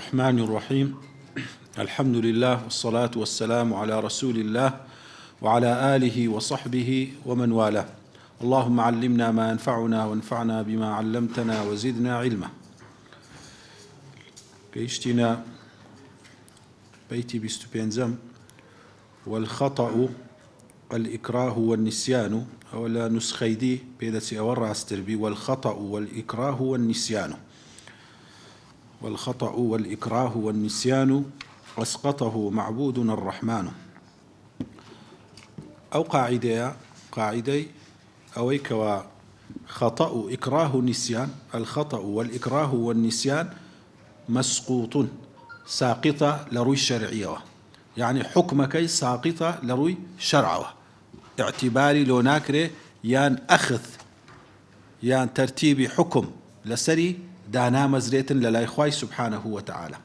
الرحمن الرحيم. الحمد لله والصلاة والسلام على رسول الله وعلى آله وصحبه ومن والاه. اللهم علمنا ما ينفعنا وانفعنا بما علمتنا وزدنا علما. كيشتنا بيتي بستبينزم والخطأ الإكراه والنسيان ولا نسخيدي بيدتي أورا استربي والخطأ والإكراه والنسيان. والخطأ والإكراه والنسيان أسقطه معبودنا الرحمن. أو قاعدة أويك وخطأ إكراه نسيان. الخطأ والإكراه والنسيان مسقوط ساقطة لروي الشرعية، يعني حكمك ساقطة لروي شرعه، اعتباري لو ناكري يان أخذ يان ترتيب حكم لسري دانا مزريت للا إخواي سبحانه وتعالى.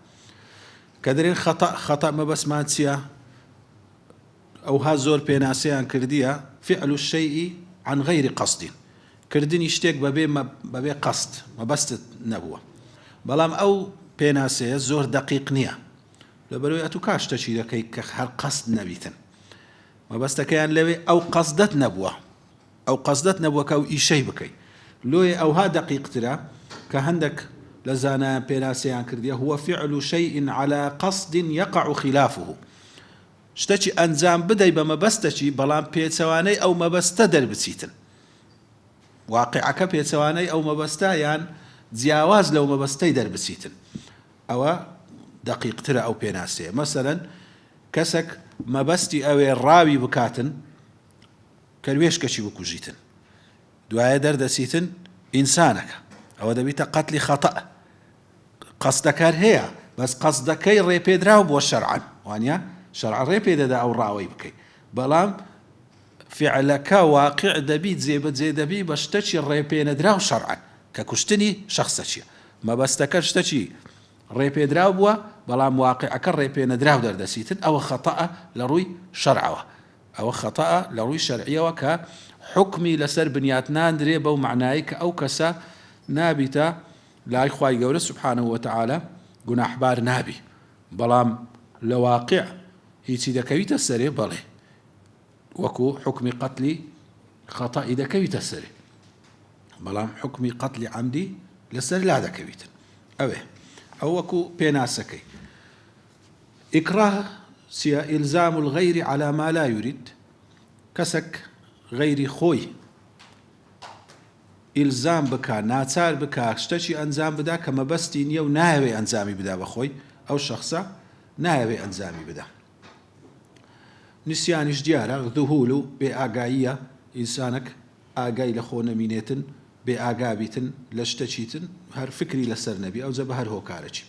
كدرين خطأ ما بس ما تسيا أو هازور بيناسيان كرديا فعل الشيء عن غير قصد، كردين يشتيك ببي قصد ما بس نبوة، بلام أو بيناسيا زور دقيق نية لبروي أتوكاش تشيدا كي هر قصد نبيتن ما بس تكيان لوي أو قصدت نبوة كأو إيشي بكي لوي أو ها دقيق ترى كهندك لزانا بيناسيان كرديا هو فعل شيء على قصد يقع خلافه. شتشي أنزام بدأي بما بستشي بلام بيتسواني أو ما بستدر بسيتن واقعك بيتسواني أو ما بستايان زياواز لو ما بستيدر بسيتن أو دقيق ترى أو بيناسيا. مثلا كسك ما بستي أو الراوي بكاتن كرويش كشي بكوجيتن دعاية دردسيتن إنسانك أو دبيت قتل خطأ قصدك هي بس قصدك ريبيد راو بو شرعا وانيا شرع ريبيد دا أو راوي بكي بلام فعلك واقع دبيت زي دبي بشتشي الريبين دراو شرعا ككشتني شخصتي ما بستكرش تشي ريبيد راو بوا بلام واقعك الريبين دراو دردسيتن أو خطأ لروي شرعه أو خطأ لروي شرعيه وك حكمي لسر بنياتنا دريبه ومعنايك أو كسا نابتا لا إخوائي قوله سبحانه وتعالى قناح بار نابي بلام لواقع هيتي دكويت السري بله وكو حكم قتل خطأ دكويت السري بلام حكم قتل عمدي لسر لا دكويت أو وكو بيناسكي إكراه سيا إلزام الغير على ما لا يريد كسك غيري خوي إلزام بكا ناتار بكا شتشي أنزام بدا كما بستينيا وناهوي أنزامي بدا بخوي أو شخصا ناهوي أنزامي بدا. نسيانش ديارة ذهولو بآقاية إنسانك آقاي لخونا مينيتن بآقابيتن لشتشيتن هر فكري لسر نبي أو زبهر هو كارجي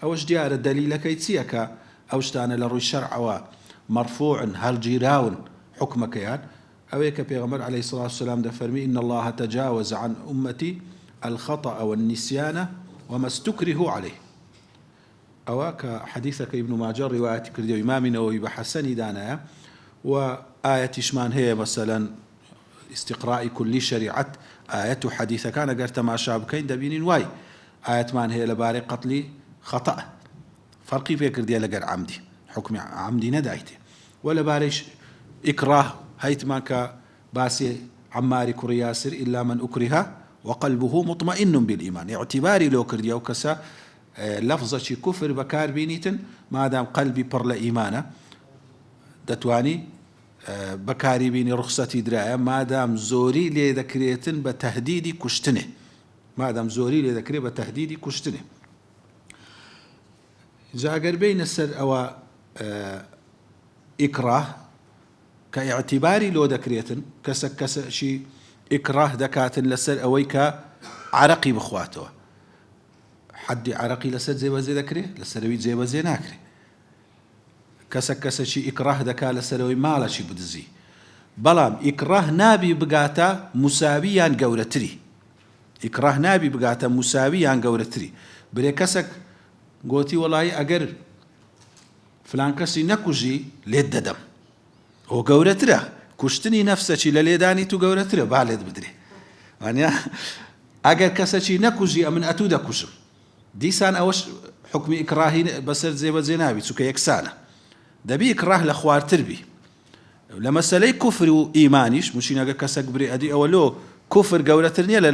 أوش ديارة دليل كيتسيكا أوشتانا لروي الشرع مرفوع هل جيراون حكمك يعني أويك بيغمر عليه الصلاة والسلام ده فرمي إن الله تجاوز عن أمتي الخطأ والنسيان وما استكره عليه. أواك حديثك ابن ماجر رواية كردي إمامنا ويبحسني دانا وآية شمان هي مثلا استقراء كل شريعة آية حديثة كان قرت ما شابكين دبين واي آية مان هي لباري قتلي خطأ فرقي في كردي لقر عمدي حكم عمدي ندايته ولا باريش إكراه هيت ماك باسي عماري كرياسر إلا من أكره وقلبه مطمئن بالإيمان. اعتباري لو كردي أو كسا لفظة كفر بكار بينيتن ما دام قلبي برلا إيمانه دتواني بكاري بيني رخصتي دراية ما دام زوري لي ذكريتن بتهديدي كشتنه ما دام زوري لي ذكري بتهديدي كشتنه زاقر بين السر أو إكراه كاعتباري لو ذكريتن كسك شي إكراه ذكاتن لسر أويك عرقي بخواته حد عرقي لسر زي وزي ذكري لسر ويد زي وزي ناكري كسك شي إكراه ذكا لسر وي مالا شي بدزي بلام إكراه نابي بقاتا مساويان قورتري إكراه نابي بقاتا مساويان قورتري بري كسك قوتي والله أقر فلان كسي نكوجي ليد ددم هو قورتره كشتني نفسك لليداني تو قورتره بالد بدري يعني أجر كسشي نكوجي من أتودا كوجم دیسان ئەوەش حکمی ئیکراهی بەسەر جێبەجێ نابی چونکە یەکسانە دەبی ئیکراه لە خوارتر بی لە مەسەلەی کوفر و ئیمانیش مشینەگە کەسێک برێ ئەدی ئەوە لۆ کوفر گەورەتر نییە لە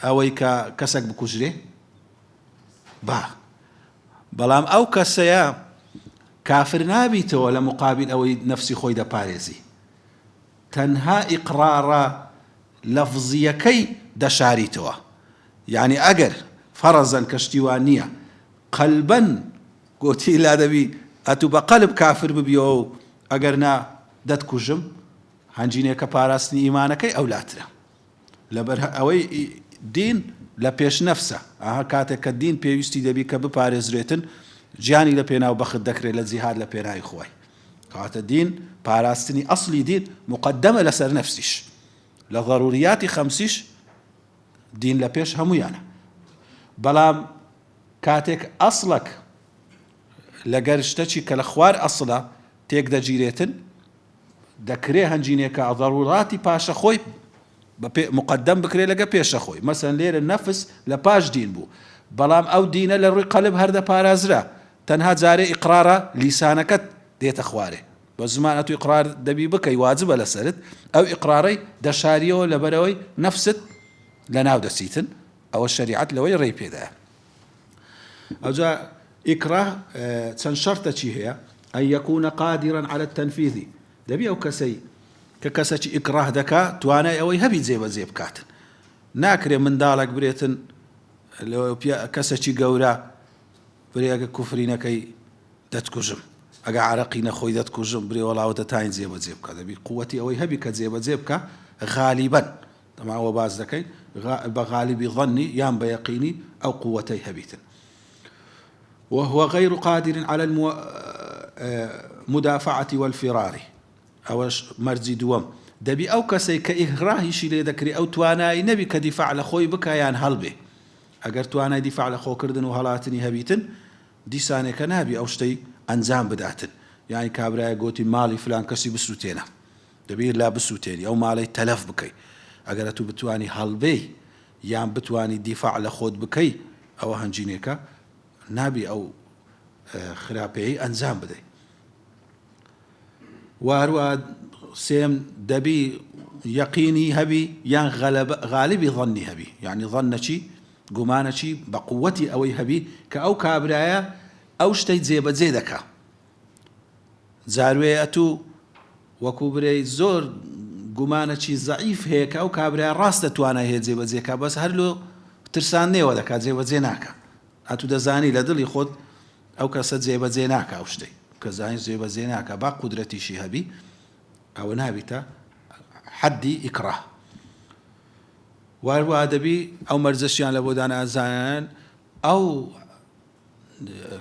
ئەوەی کە کەسێک بکوژرێ بەڵام ئەو کەسەیە کافر نابیتەوە لە مقابل ئەوەی نەفسی خۆی دەپارێزی تەنها ئیقرارە لەفزیەکەی دەشاریتەوە یعنی ئەگەر فەرەزەن کەشتیوان نییە قەلبەن گۆتی لا دەبی ئەتوو بە قەلب کافر ببیەوە و ئەگەر نا دەتکوژم هەنجینێکە پاراستنی ئیمانەکەی ئەولاترە لەبەر ئەوەی دین لە پێش نەفسە ئاها کاتێک کە دین پێویستی دەبی کە بپارێزرێتن گیانی لە پێناو بەخت دەکرێت لە جیهاد لە پێناوی خۆی کاتە دین پاراستنی ئەسلی دین مقدمە لەسەر نەفسیش لە ضەروریاتی خەمسیش دین لە پێش هەمویانە بەڵام کاتێک ئەسڵک لەگەر شتێکی کە لە خوار ئەسڵە تێک دەگیرێتن دەکرێ هەنجینێکە ضەروراتی پاشە خۆی مقدم بکرێ لەگە پێشە خۆی مەسەن لێرە نەفس لە پاش دین بوو بەڵام ئەو دینە لە ڕووی قەلب هەردە پارازرا تەنها جارێ ئیقرارە لیسانەکەت دێتە خوارێ بە زمانە تو ئیقرار دەبی بکەی واجبە لەسەرت ئەو ئیقرارەی دەشاریەوە لەبەرەوەی نەفست لە ناو دەچیتن ئەوە شەریعەت لەوەی ڕێی پێدایە ئەوجا ئیکراه چەند شەرتەکی هەیە ئەن یەکونە قادرا على التەنفیذ دەبی ئەو کەسەی کە کەسێکی ئیکراه دەکا توانای ئەوەی هەبی جێبەجێ بکاتن ناکرێ منداڵێک برێتن کەسێکی گەورە برێگە کوفرینەکەی دەتکوژم ئەگە عەرەقی نەخۆی دەتکوژم برێ وەڵاوەتە تاین جێبەجێ بکە دەبی قووەتی ئەوەی هەبی کە جێبەجێ بکە غالیبەن تەماوە باز دەکەین بە غالیبی ظەنی یان بە یەقینی ئەو قووەتەی هەبیتن وهو غير قادر على المدافعة والفرار ئەوەش مەرجی دووەم دەبی ئەو کەسەی کە ئیکراهیشی لێ دەکرێت ئەو توانایی نەبی کە دیفاع لە خۆی بکە یان هەڵبێ ئەگەر توانای دیفاع لە خۆکردن و هەڵاتنی هەبیتن دیسانێکە نابی ئەو شتەی ئەنجام بداتن یانی کابرایە گوتی ماڵی فلان کەسی بسووتێنە دەبی لا بسووتێنی ئەو ماڵی تەلەف بکەی ئەگەر تو بتوانی هەڵبێی یان بتوانی دیفاع لە خۆت بکەی ئەوە هەنجینێکە نابی ئەو خراپەیەی ئەنجام بدەیت واروە سێم دەبی یەقینی هەبی یان غالیبی ظەنی هەبی یعنی ظەنەچی گومانەچی بە قووەتی ئەوەی هەبی کە ئەو کابرایە ئەو شتەی جێبەجێ دەکا جاروێ ئەتوو وەکو برەی زۆر گومانەچی زەعیف هەیە کە ئەو کابرایە ڕاست دەتوانای هەیە جێبەجێکا بەس هەر لۆ ترسان نێوە دەکات جێبەجێ ناکە ئەتوو دەزانی لە دڵی خۆت ئەو کەسە جێبەجێ ناکە ئەو شتەی کە زانی جێبەجێ ناکە با قودرەتیشی هەبی ئەوە نابیتە حەدی ئیکراه واروە دەبی ئەو مەرجەشیان لە بۆ دانازانان ئەو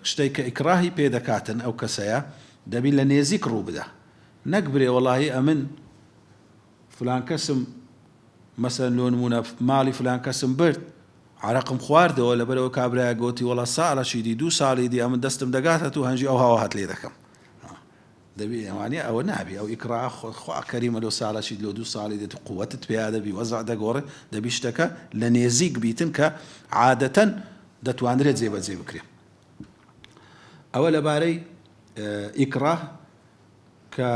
شتێک کە ئیکراهی پێ دەکاتن ئەو کەسەیە دەبی لە نێزیک ڕوو بدە نەک برێ وەڵاهی ئەمن فلان کەسم مەسەن لۆ نمونە ماڵی فلان کەسم برد عەرەقم خواردەوە لەبەرەوە کابرایە گوتی وەڵا ساڵەشی دی 2 ساڵی دی ئەمن دەستم دەگاتە تو هەنجی ئەو هاوا هات لێ دەکەم دەبی ئەوانێ ئەوە نابی ئەو ئیکراه خوا کەریمە لۆ ساڵەشی لۆ 2 ساڵی دێت قووەتت پێیا دەبی وەزع دەگۆڕێ دەبی شتەکە لە نێزیک بیتن کە عادەتەن دەتوانرێت جێبەجێ بکرێ ئەوە لەبارەی ئیکراه کە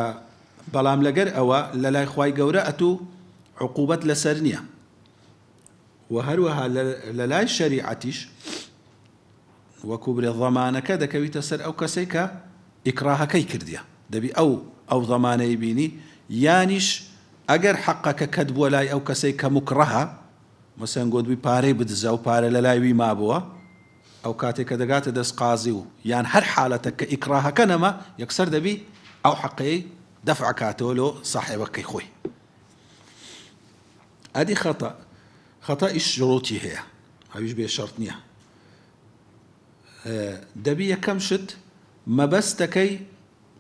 بەڵام لەگەر ئەوە لە لای خوای گەورە ئەتوو عقوبەت لەسەر نییە وهروها لە لای شەریعەتیش وەکو برێ ضەمانەکە دەکەویتە سەر ئەو کەسەی کە ئیکراهەکەی کردیە دەبی ئەو ضەمانەی بینی یانیش ئەگەر حەقەکە کەت بووە لای ئەو کەسەی کە مکڕەهە مەسەن گۆدبی پارەی بدزە و پارە لە لای وی مابووە ئەو کاتێک کە دەگاتە دەست قازی و یان هەر حالەتە کە ئیکراهەکە نەما یەکسەر دەبی ئەو حەقەی دەفع کاتەوە لۆ صاحبەکەی خۆی ئەدی خەتەئیش شروتی هەیە هەویش بێ شەرت نییە دەبی یەکەم شت مەبەستەکەی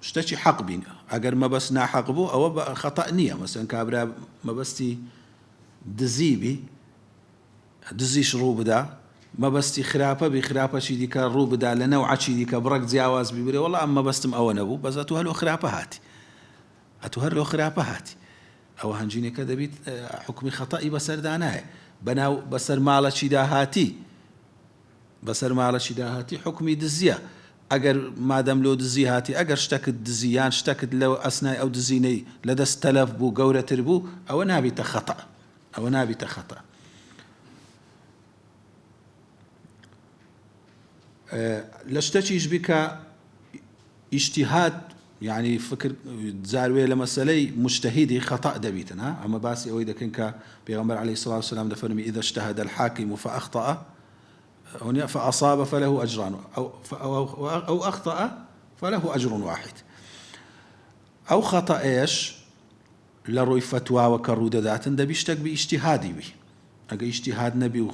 شتێکی حەق بینە ئەگەر مەبەست ناحەق بوو ئەوە خەتە نییە مەسەن کابرا مەبەستی دزیبی دزیش ڕوو بدا مەبەستی خراپە بی خراپەشی دیکە ڕوو بدا لە نەوعەچی دیکە بڕەک جیاواز بیبرێ وەڵا ئەم مەبەستم ئەوە نەبوو بەس ئەتوو هەر لۆ خراپە هاتی ئەتوو هەر لۆ خراپە هاتی ئەوە هەنجینێکە دەبیت حکمی خەتەئی بەسەردا نایە بەناو بەسەر ماڵەچیدا هاتی بەسەر ماڵەشی داهاتی حکمی دزیە ئەگەر مادەم لۆ دزی هاتی ئەگەر شتێکت دزیان شتێکت لەو ئەسنای ئەو دزینەی لەدەست تەلەف بوو گەورەتر بوو ئەوە نابێتە خەتە ئەوە نابێتە خەتە لە شتێکیش بیکە ئیجتیهاد يعني فكر زاروية لما سلي مجتهدي خطأ دبيتنا أما باسي أو إذا كان بيغمبر عليه الصلاة والسلام دفرمي إذا اجتهد الحاكم فأخطأ فأصاب فله أجران أو أخطأ فله أجر واحد أو خطأ إيش لروي فتوى وكرودة ذات دبيشتك باجتهادي بي أجا اجتهاد نبي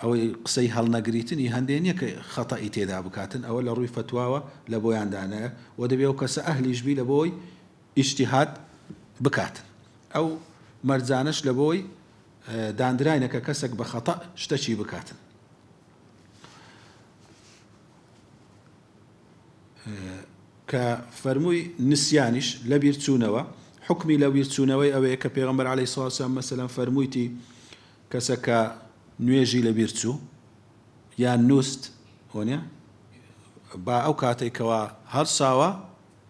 أو قسەی هەڵنەگریتنی هەندێک نییە کە خەتەئی تێدا بکاتن ئەوە لە ڕووی فتواوە لە بۆیاندانەیە و دەبێ ئەو کەسە ئەهلیشبی لە بۆی ئیجتیهاد بکاتن ئەو مەرجانەش لە بۆی دانراینە کە کەسێک بە خەتە شتەچی بکاتن کە فەرمووی نسیانیش لە بیرچوونەوە حکمی لە بیرچوونەوەی ئەوەیە کە پێغەمبەر عەلەیهی سڵاو وسەلام مەسەلەن فەرموویتی کەسەکە نوێژی لە بیرچوو یان نووست وانە با ئەو کاتێکەوە هەڵساوە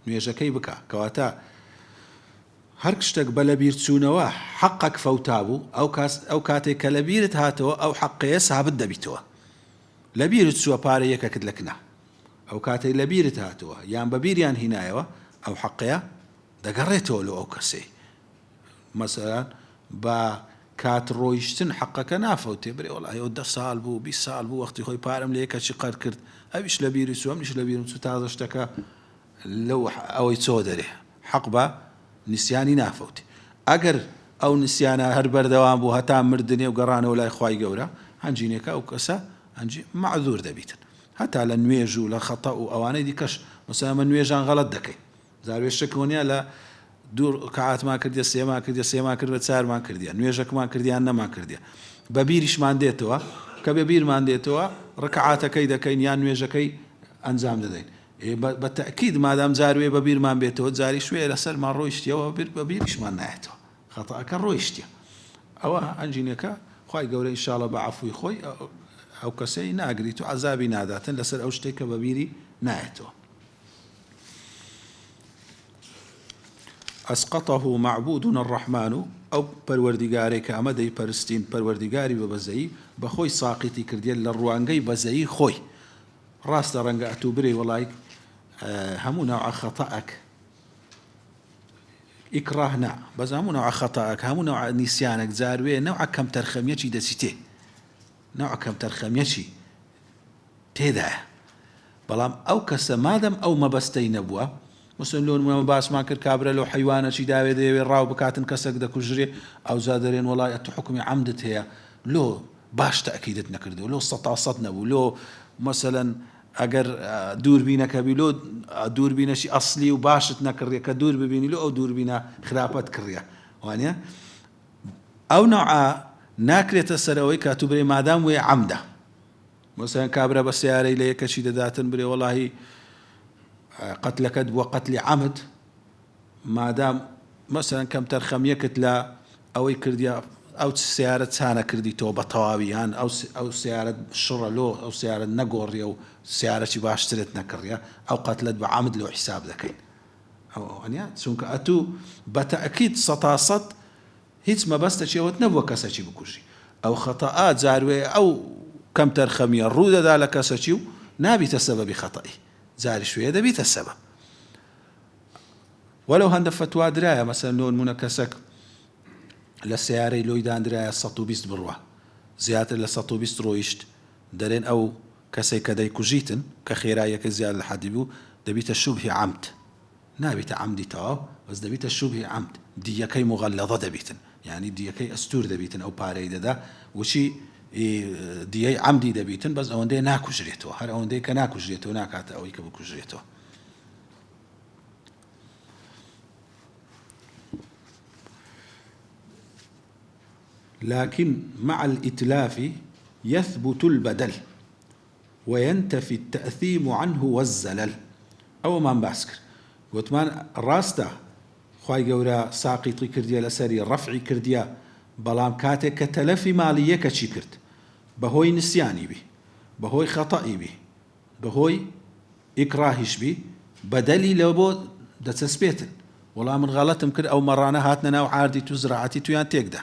نوێژەکەی بکە کەواتە هەر شتێک بە لە بیرچوونەوە حەقێک فەوتا بوو ئەو کاتێک کە لە بیرت هاتەوە ئەو حەقەیە سابت دەبیتەوە لە بیرت چووە پارە یەکەکت لە کنا ئەو کاتێک لە بیرت هاتەوە یان بە بیریان هینایەوە ئەو حەقەیە دەگەڕێتەوە لە ئەو کەسەی مەسەلەن بە کات ڕۆیشتن حەقەکە نافەوتێ برێ وەڵای ئەو 10 ساڵ بوو 20 ساڵ بوو وەختی خۆی پارەم لە یەکەچی قەر کرد ئەویش لە بیری چوو ئەمیش لە بیرم چوو تازە شتەکە لەو ئەوەی چۆ دەرێ حەق بە نسیانی نافەوتێ ئەگەر ئەو نسیانە هەر بەردەوام بوو هەتا مردنێ و گەڕانەوە لای خوای گەورە هەنجینێکە ئەو کەسە هەنجی معذور دەبیتن هەتا لە نوێژ و لە خەتە و ئەوانەی دیکەش مەسەلەن من نوێژان غەڵەت دەکەین زاروێشتێک وەنیە لە دوور کەعاتمان کردیە سێمان کرد بە چارمان کردیە نوێژەکمان کردیان نەمان کردیە بە بیریشمان دێتەوە کە بە بیرمان دێتەوە ڕکعاتەکەی دەکەین یان نوێژەکەی ئەنجام دەدەین بە تەکید مادام جاروێ بە بیرمان بێتەوە جاری شوێ لەسەرمان ڕۆیشتیەوە بە بیریشمان نایەتەوە خەتەکە ڕۆیشتیە ئەوە ئەنجینەکە خوای گەورە ئینشاڵڵا بە عەفوی خۆی ئەو کەسەی ناگریت و عەزابی ناداتن لەسەر ئەو شتێک کە بە بیری نایەتەوە أسقطه معبودنا الرحمن أو پروردگاری که آمده پرستین پروردگاری و بزایی بخوی ساقطی کردی لروانگی بزایی خوی راست رنگ اتوبری ولایک همون نوع خطأك إكراهنا بس همون نوع خطأك همون نوع نسيانك زاروية نوع كم ترخمية شي دسيته نوع كم ترخمية شي تيدا بلام أو كسمادم أو ما بستين أبوه مثلا لون ما باس ما كر كابرة لو حيوانة شي داوي داوي راو بكاتن كسك دا كجري أو زادرين والله حكمي عمدت هي لو باش تأكيدتنا كردو لو استطاصتنا لو مثلا أجر دور بينا كبيلو دور بينا شي أصلي وباشتنا كريا كدور ببيني لو أو دور بينا خرافات كريا وانيا أو نوع ناكرية السروي كاتبري مادام وي عمده مثلا كابرة بالسيارة إليه كشيدة ذاتن بري والله قتل كذب وقتل عمد ما دام مثلا كم ترخم يكتلا أو يكرديا أو سيارة سانة كردي توبة طوابيان أو سيارة شرلو أو سيارة نقوري أو سيارة باش تريت نكريا أو قتلت بعمد له حساب ذكين أو يعني سونك أتو بتأكيد سطاصت هيت ما بس تشي وتنبوا كساتشي بكوشي أو خطأات زاروي أو كم ترخم يرود ذلك كساتشيو نابي تسبب خطئه زاري شوية دبيت السبب ولو هند فتوى دراية مثلا لون منكسك للسيارة لو يدان دراية سطو بيست بروه زيادة لسطو بيست رويشت دارين أو كسي كداي كجيتن كخيرايا كزيادة الحديبو دبيت الشبه عمد نابيت عمدي تاو بس دبيت الشبه عمد دي كي مغلظة دبيتن يعني دي كي أستور دبيتن أو باري دا وشي دي عمدي دبيتن بس أوندي ناكو جريتو هر أوندي كناكو جريتو ناكات أو يكبكو جريتو لكن مع الإتلاف يثبت البدل وينتفي التأثيم عنه والزلل أو ما باسكر وتمان راسته خواي جورا ساقطي كرديا لسري رفعي كرديا بلام كاتك كتلفي مالية كشي كرد بهوي نسياني بي بەهۆی خەتەئی بی بەهۆی ئیکراهیش بی بەدەلی لەوە بۆ دەچەسپێتن وەڵام من غەڵەتم کرد ئەو مەڕانە هاتنە ناو عاردی تو زراعەتی تویان تێکدا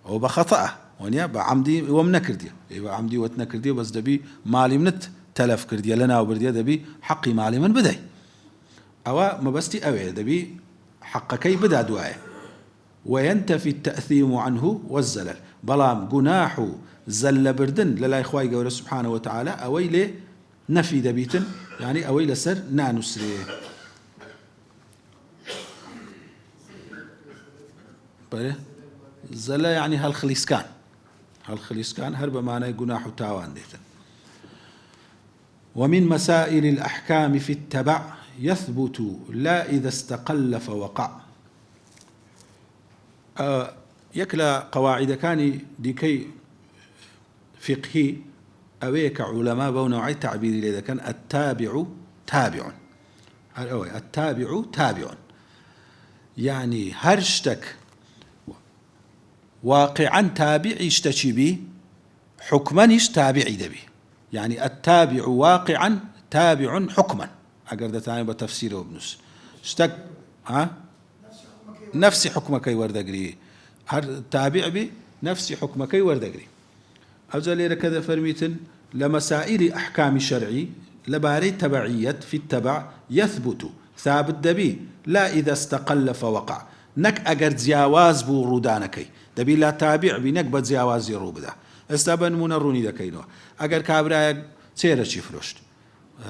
ئەوە بە خەتەئە وەنیا بە عەمدی وەم نەکردیە بە عەمدی وەت نەکردیە بەس دەبی ماڵی منت تەلەف کردیە لە ناو بردیە دەبی حەقی ماڵی من بدەی ئەوە مەبەستی ئەوەیە دەبی حەقەکەی بدا دوایە وينتفي التأثيم عنه والزلل بلام جناح زل بردن للاي خواي جورا سبحانه وتعالى أويل نفي دبيتن يعني أويل سر نانسري بله زل يعني هالخليسكان هرب معناه جناح تاوان ديتن ومن مسائل الأحكام في التبع يثبت لا إذا استقل فوقع يكلا قواعد كان ديكي فقهي أويك علماء بونوعي تعبير إذا كان التابع تابع التابع تابع يعني هرشتك واقعا تابع يشتشي بي حكما تابعي دبي يعني التابع واقعا تابع حكما أقدر تاني بتفسيره ابنس اشتك نفسي حكمك وردقري هر تابع بي نفسي حكمك وردقري أوزالي كذا فرميتن لمسائل أحكام الشرعي لباري تبعية في التبع يثبت ثابت دبي لا إذا استقل فوقع نك أجر زياواز بورودانكي دبي لا تابع بنك بزياواز يروب ده استبن منروني دكينو أجر كابرا سيرة شفروشت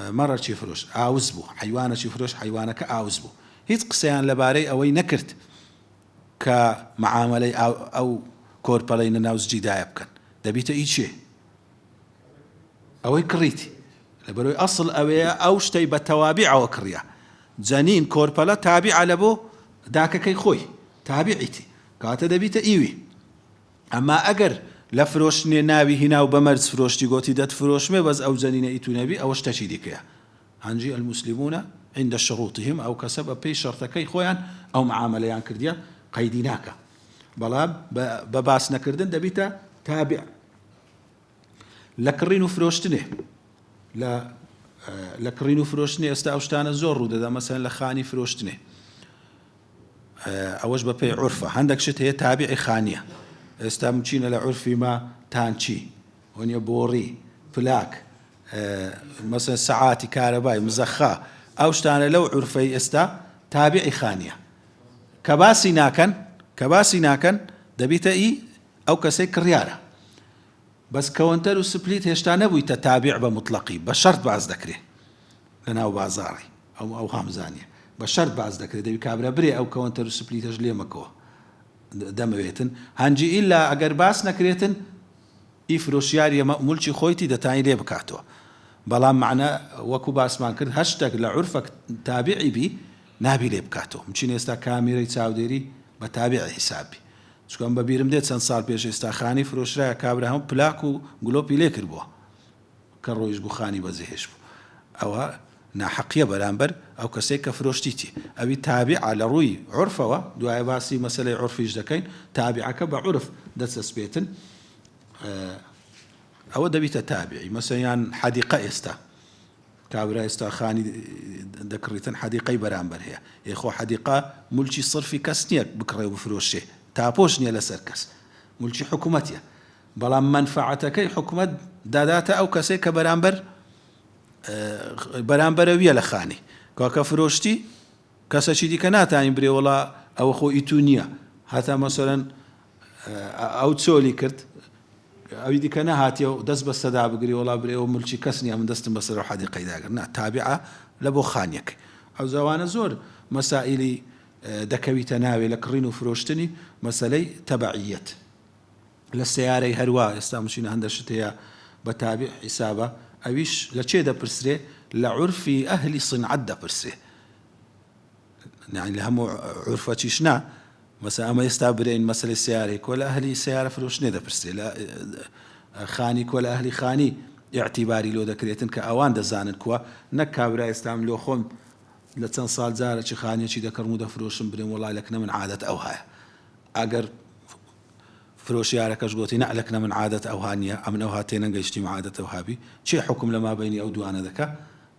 مرة شفروش عاوزبو حيوانة شفروش حيوانك عاوزبو هيت قسيان لباري أوي نكرت كمعاملة أو كوربالين ناوز جداية بكن دبيت أي شيء أوي كريتي لبروي أصل أوي أو شتي بتوابع وكريا جنين كوربالا تابع لبو داك كي خوي تابعيتي كاتا دبيت إيوي أما أجر لفروشني ناوي هنا وبمرز فروشتي قوتي دات فروش ما بس أو جنين إيتو نبي أو اشتشي كيا هنجي المسلمون عند شروطهم أو كسب بي شرطكي خويا أو معاملة يعني كرديا قيديناك بلا بباس نكردن دبيتا تابع لكرينو فروشتني لا لكرينو فروشتني استاوشتانا زور ده مثلا لخاني فروشتني اوش ببي عرفه عندك شت هي تابع خانيه استمشينا لعرفي ما تانشي وني بوري فلاك مثلا ساعات كهرباء مزخه اوشتانا لو عرفي استا تابع خانيه كباسي ناكن دبيتا اي او كسي كرياره بس كونتر وسبليت هشتا نبوي تتابع بمطلقي بشرط بعض ذكره لنا وبازاري او همزانيه بشرط بعض ذكره دبي كابرا بري او كونتر وسبليت اجلي مكو دمويتن هنجي الا اگر باس نكريتن افروشياري ملشي خويتي دتاي لي بكاتو بلا معنى وكو باس ما كرد هاشتاج لعرفك تابعي بي نابي لي بكاتو مشين استا كاميرا تساوديري بتابع حسابي شكون ببيرم ديت سن صار بيش استا خاني فروش را كابرا هم بلاكو غلوبي لي كربو كرويش بو خاني بزيهش او ناحقيه برامبر او كسيك فروشتيتي ابي تابع على روي عرفه دو باسي مساله عرفيش دكاين تابعك بعرف دس سبيتن او دبي تتابعي مثلا حديقه استا كابرا استا خاني ذكرتن حديقه برامبر هي يخو حديقه ملشي صرفي كسنيك بكره بفروشه تابوشني لسركس ملشي حكومتيا بلا منفعتك حكومه داداتا او كسيك برامبر ويا لخاني كاكا فروشتي كاساشي دي كانت يعني بري ولا او خو ايتونيا حتى مثلا او تسولي كرت او دي كان هاتيو دس بس دا بقري ولا بري وملشي كسني من دست بس روح حديقه داغرنا تابعه لبو خانيك او زوان زور مسائلي دكوي تناوي لكرينو فروشتني مسألة تبعية للسيارة هروا استامشين هندشتيا بتابع حسابه أويش لشيء ده برسري لعرفي أهلي صنعة ده برسري يعني لهم عرفة شنا مثلا أما يستابرين مسألة السيارة ولا أهلي سيارة فروشني ده برسري لا خاني ولا أهلي خاني اعتباري لو ذكريتن كأوان ده زانن كوا نكابرا يستعملوا خم لتن صال زارة خانية شي ذكر مدة فروشن بريم والله لكنا من عادة أو هاي أجر فرۆشیارەکەش گوتی نەعلەکنە من عادەت ئەوها نییە ئەمن ئەوها تێنەگەیشتی عادەت ئەوهابی چێ حکم لە مابەینی ئەو دوانە دەکا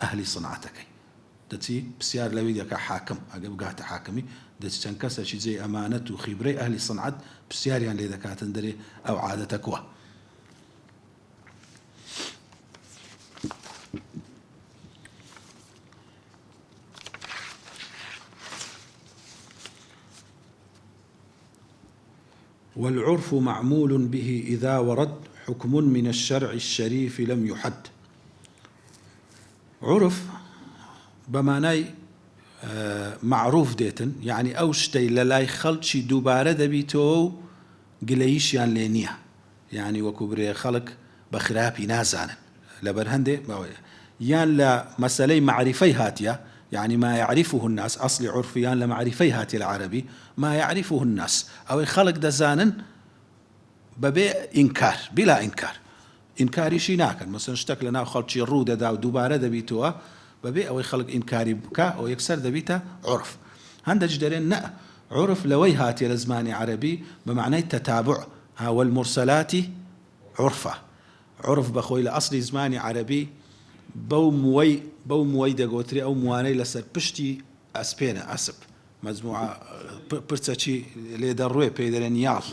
ئەهلی سنعەتەکەی دەچی پرسیار لەوی دەکا حاکم ئەگە بگاتە حاکمی دەچ چەند کەسێکی جێی ئەمانەت و خیبرەی ئەهلی سنعەت پرسیاریان لێ دەکاتن دەرێ ئەو عادەتە کووە. والعرف معمول به إذا ورد حكم من الشرع الشريف لم يحد. عرف بمعنى معروف ديتن يعني أو شتي للاي خلشي دوباره دبيتو قليشيان لينيا يعني وكبري خلق بخرابي نازانا لبرهندي يان لا مسألة معرفي هاتيا يعني ما يعرفه الناس أصل عرفيان لمعرفي هاتي العربي ما يعرفه الناس أو خلق دزانا ببيع إنكار بلا إنكاري شي ناكن مثلا اشتك لنا خلشي الرودة دا ودوباره دبيتوها ببيع أو خلق إنكاري بكا أو يكسر دبيته عرف هندا جدرين نا عرف لوي هاتي لزماني عربي بمعنى التتابع ها والمرسلات عرفة عرف بخوي لأصل زماني عربي بو موي دەگۆترێ ئەو موانەی لەسەر پشتی ئەسپێنە ئەسب مەجموعە پرچەکی لێ دەڕوێ پێی دەرێن یاڵ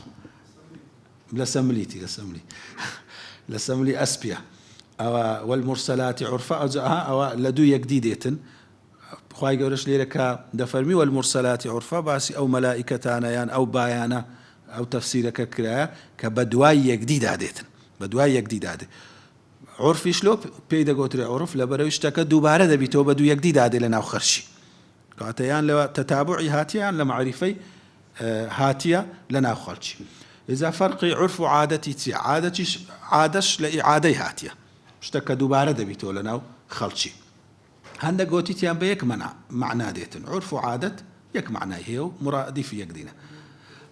لە سەملی ئەسپیە ئەوە والمرسلاتی عورفە ئەوە لە دوو یەکدی دێتن خوای گەورەش لێرەکە دەفەرمی والمرسلاتی عورفە باسی ئەو مەلائیکەتانەیان ئەو بایانە ئەو تەفسیرەکە کرایە کە بە دوای یەکدیدا دێتن بە دوای یەکدیدا دێت عرفیش لۆ پێی دەگۆترێ عرف لەبەرەوەی شتەکە دووبارە دەبیتەوە بە دوو یەکدیدا دێ لە ناو خەرشی کاتەیان لەوە تەتابوعی هاتیان لە معریفەی هاتیە لە ناو خەرشی ئێزا فەرقی عرف و عادەتی چیە عادەش لە ئیعادەی هاتیە شتەکە دووبارە دەبیتەوە لە ناو خەڵکی هەندێک گۆتیتیان بە یەک معنا دێتن عرف و عادەت یەک معنای هەیە و مرادیفی یەک دینە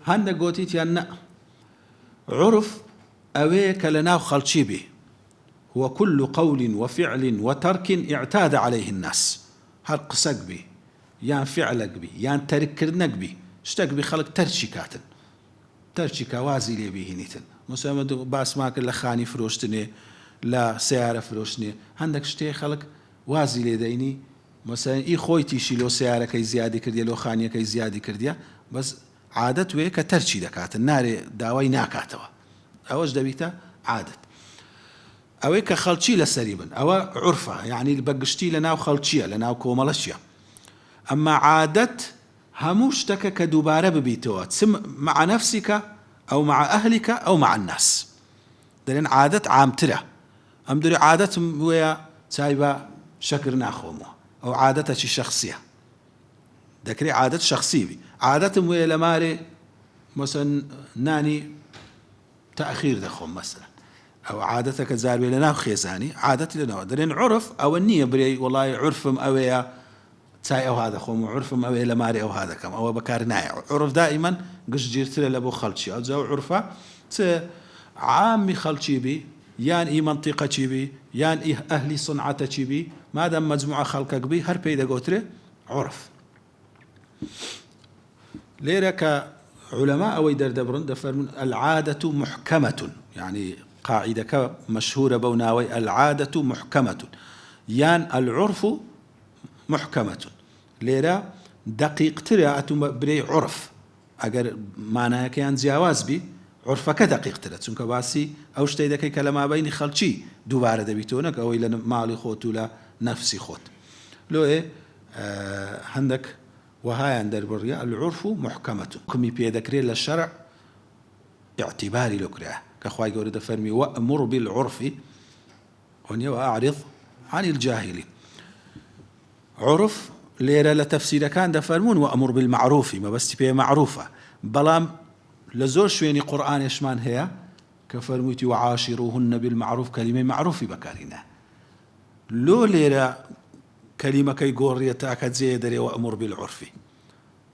هەندێک گۆتیتیان نە عرف ئەوەیە کە لە ناو خەڵکی بێ هو كل قول وفعل وترك اعتاد عليه الناس هر قسك بي يان فعلك بي يان تركرنك بي شتك بي خلق ترشي كاتن ترشي كوازي لي بي هنيتن مثلا باس ماك لخاني فروشتني لا سيارة فروشتني عندك شتي خلق وازي لي ديني مثلا اي خويتي شيلو سيارة كي زيادة كرديا لو خانية كي زيادة كرديا بس عادت ويك ترشي دكاتن ناري داوي ناكاتوا اوش دبيتا عادت ئەوەی کە خەڵکی لەسەری بن ئەوە عورفە یعنی بەگشتی لە ناو خەڵکیە لە ناو کۆمەڵەشیە ئەمما عادەت هەموو شتەکە کە دووبارە ببیتەوە مع نفسك أو مع أهلك أو مع الناس دەرێن عادەت عامترە ئەم دووری عادەتم وەیە چای بە شەکر ناخۆمەوە ئەو عادەتەکی شەخسیە دەکرێت عادەت شەخسی بی عادەتم وەیە لە مارێ مەسەن نانی تەئخیر دەخۆم مەسەلەن أو عادتك زاربي لنا خيزاني عادتي لنا درين عرف أو النية بري والله عرفم أويا تاي أو هذا خوم عرفم أويا لماري أو هذا كم أو بكارناي عرف دائما قش جيرتر لأبو خلشي أو زو عرفة عامي خلشي بي يان إي منطقة بي يان إي أهلي صنعة بي ما دام مجموعة خلقك بي هر بيدا قوتري عرف ليرك علماء أو يدردبرن دفرمون العادة محكمة يعني قاعدة مشهورة بوناوي العادة محكمة يان العرف محكمة ليرا دقيق ترى بري عرف أجر معناها كان جواز بي عرفك دقيق ترى تونك باسي أو شتى إذا كي كلام بين خلشي دوباره دبيتونك أو إلى مالي خوت ولا نفسي خوت لو إيه عندك وهاي عند البرية العرف محكمة كمي بيدكري للشرع اعتباري لكراه كخواي قوري دفرمي وأمر بالعرف وأعرض عن الجاهلين عرف ليرة لتفسير كان دفرمون وأمر بالمعروف ما بس تبيه معروفة بلام لزور شويني قرآن يشمان هي كفرميتي وعاشروهن بالمعروف كلمة معروف بكارينا لو ليرة كلمة كي قوري تاكد زيدري وأمر بالعرف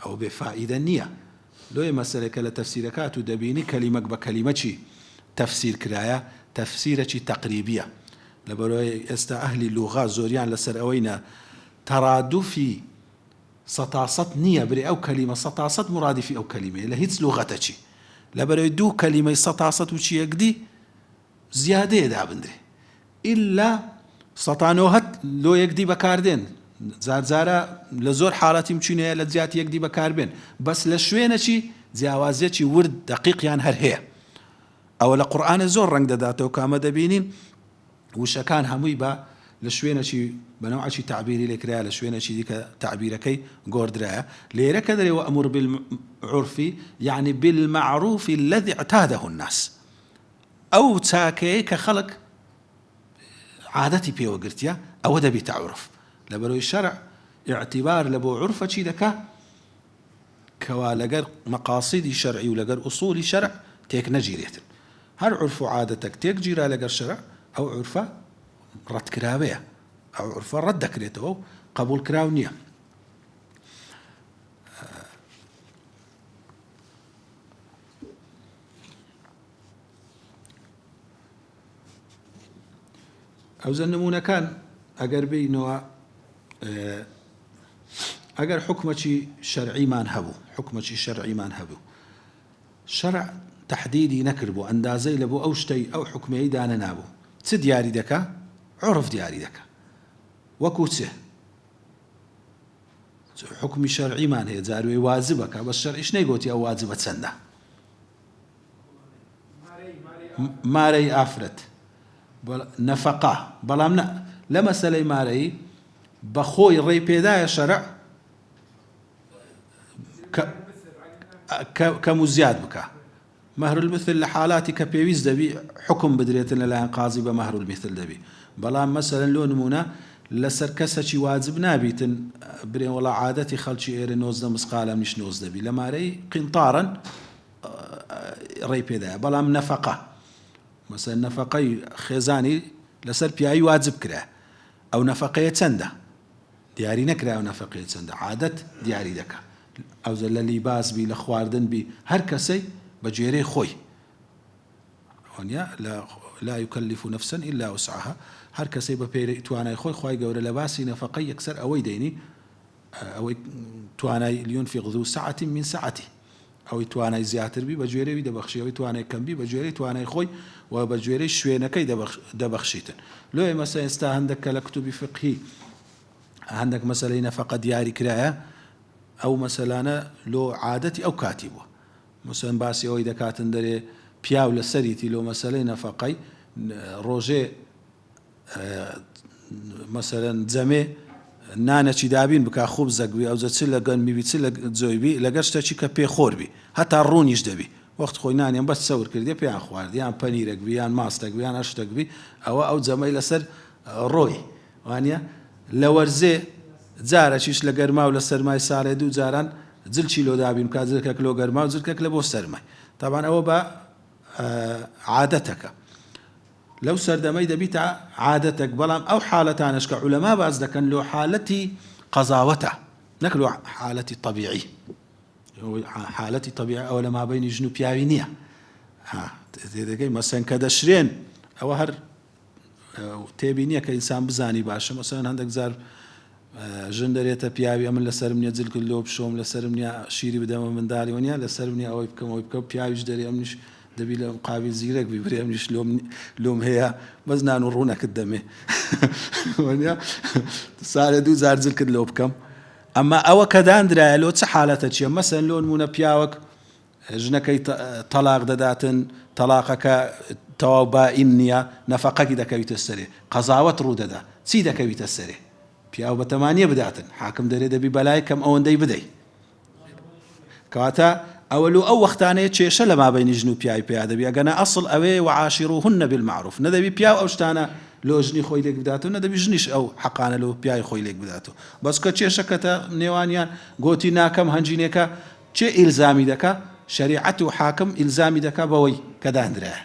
أو بفائدة نية لو مسألة كلا تفسيركات دبيني كلمة بكلمة تفسير كرايا تفسيرة تقريبية لبروي استا أهل اللغة زوريان لسرأوينا ترادفي سطاصت نية بري أو كلمة سطاصت مرادفي أو كلمة لهيتس لغتك لەبەرەوەی دوو کەلیمەی ١٠٠ و چیەکدی زیادەیە دابدرێ ئللا ١٠٩ لۆ یەکدی بەکاردێن زارجارە لە زۆر حاڵەتی مچینەیە لە جیاتی یەکدی بەکاربێن بەس لە شوێنەچی جیاوازیەکی ورد دەقیقیان هەر هەیە ئەوە لە قورئانە زۆر ڕەنگ دەداتەوە کامە دەبینین وشەکان هەمووی بە لە شوێنەکی بەنەوعی تعبیری لێکرایە لە شوێنەکی دیکە تعبیرەکەی گۆڕدرایە لێرە کە دەرێ وأمر بالعرف يعني بالمعروف الذي اعتاده الناس ئەو چاکەیە کە خەڵک عادەتی پێوەگرتیە ئەوە دەبی تعرف لەبەرەوەی شەرع اعتیبار لە بۆ عورفە چی دەکا کەوا لەگەر مەقاصیدی شەرعی و لەگەر ئوسولی شەرع تێک نەگیرێتن هەر عورف و عادەتەک تێک گیرا لەگەر شەرع ئەو عورفە ڕەتکراوەیە ئەو عورفە ڕەت دەکرێتەوە و قبول کراو نییە ئەوزە نمونونەکان ئەگەر بینەوە ئەگەر حکومەکی شەرعیمان هەبوو شەرع تحدیدی نەکرد بوو ئەندازەی لە بۆ ئەو شتەی ئەو حکمەی دانە نابوو چ دیاری دەکا عورف دیاری دەکا وەکو چێ حکمی شەرعیمان هەیە جاروێ واجبەکە بەس شەرعیش نەیگوتی ئەو واجبە چەندە مارەی ئافرەت نەفەقا بەڵام لە مەسەلەی مارەی بەخۆی ڕێی پێدایە شەرع کەم و زیاد بکە مەهر المثل لە حاڵاتی کە پێویست دەبی حکم بدرێتن لەلایەن قازی بە مەهر المثل دەبی بەڵام مەسەلەن لۆ نمونە لەسەر کەسێکی واجب نابیتن برێن وەڵا عادەتی خەڵکی ئێرە 90 مسقالە منیش 90 دەبی لە مارەی قینتارن ڕێی پێدایە بەڵام نەفەقە مەسەلەن نەفەقەی خێزانی لەسەر پیاوی واجب کرا ئەو نەفەقەیە چەندە دیاری نەکرا ئەو نەفەقەیە چەندە عادەت دیاری دەکا ئەوزە لە لیباس بی لە خواردن بی هەر کەسەی بە جێرەی خۆی لا يكلف نفسا إلا وسعها هەر کەسەی بە پێی توانای خۆی خوای گەورە لە باسی نەفەقەی یەکسەر ئەوەی دەینی ئەوەی توانای لينفق ذو سعة من سعته ئەوەی توانای زیاتر بی بە گوێرەوی دەبەخشی ئەوەی توانای کەمبی بە گوێرەی توانای خۆی و بە گوێرەی شوێنەکەی دەبەخشیتن لۆی مەسە ئێستا هەندێک کە لە کتوبی فقهی هەندێک مەسەلەی نەفەقە دیاری کرایە ئەو مەسەلانە لۆ عادەتی ئەو کاتی بووە مەسەلەن باسی ئەوەی دەکاتن دەرێ پیاو لە سەریتی لۆ مەسەلەی نەفەقەی ڕۆژێ مەسەلەن جەمێ نانەکی دابین بکە خوب زەگوی ئەوزە چ لە گەنمیبی چ لە جۆیبی لەگەر شتێکی کە پێ خۆربی هەتا ڕوونیش دەبی وەخت خۆی نانیان بەس سەور کردێ پێیان خواردی یان پەنیرێک بی یان ماستێک بی یان هەر شتێک بی ئەوە ئەو جەمەی لەسەر ڕۆی وانە لە وەرزێ جارەکیش لە گەرما و لە سەرمای ساڵێ دوو جاران جل چیلۆ دابین بکات جلکێک لۆ گەرما و جلکێک لە بۆ سەرمای تابان ئەوە بە عادەتەکە لەو سەردەمەی دەبیتە عادەتێک بەڵام ئەو حالەتانش کە عولەما باز دەکەن لۆ حالەتی قەزاوەتە نەک لۆ حالەتی طەبیعی حالەتی طەبیعی ئەوە لە مابەینی ژن و پیاوی نییە تێدەگەی مەسەن کە دەشرێن ئەوە هەر تێبی نییە کە ئینسان بزانی باشە مەسەن هەندێک جار ژن دەرێتە پیاوی ئەمن لەسرم نییە جل کرد لۆ بشۆم لەسرم نییە شیری بدەمە منداڵی وەنیە لەسرم نییە ئەوەی بکەم ئەوەی بکەم پیاویش دەرێ ئەمنیش دەبی لە قابل زیرەک بیبرێ ئەمنیش لۆم هەیە بەس نان و ڕوونەکت دەمێ ساڵێ دوو جار جل کرد لۆ بکەم ئەمما ئەوە کە دانرایە لۆ چه حالەتە چییە مەسەن لۆ نمونە پیاوەک ژنەکەی تەلاق دەداتن تەلاقەکە تەواو بائین نییە نەفەقەکی دەکەویتە سەرێ قەزاوەت ڕوو دەدا چی دەکەویتە سەرێ پیاو بە تەمانیە بداتن حاکم دەرێ دەبی بەلای کەم ئەوەندەی بدەی کەواتە ئەوە لۆ ئەو وەختانەیە کێشە لە مابەینی ژن و پیاوی پێیا دەبی ئەگەنە ئەسڵ ئەوەیە وعاشروهن بالمعروف نەدەبی پیاو ئەو شتانە لۆ ژنی خۆی لێک بداتەوە نەدەبی ژنیش ئەو حەقانە لۆ پیاوی خۆی لێک بداتەوە بەس کە کێشەکەتە نێوانیان گۆتی ناکەم هەنجینێکە چێ ئیلزامی دەکا شریعەت و حاکم ئیلزامی دەکا بەوەی کە دانرایە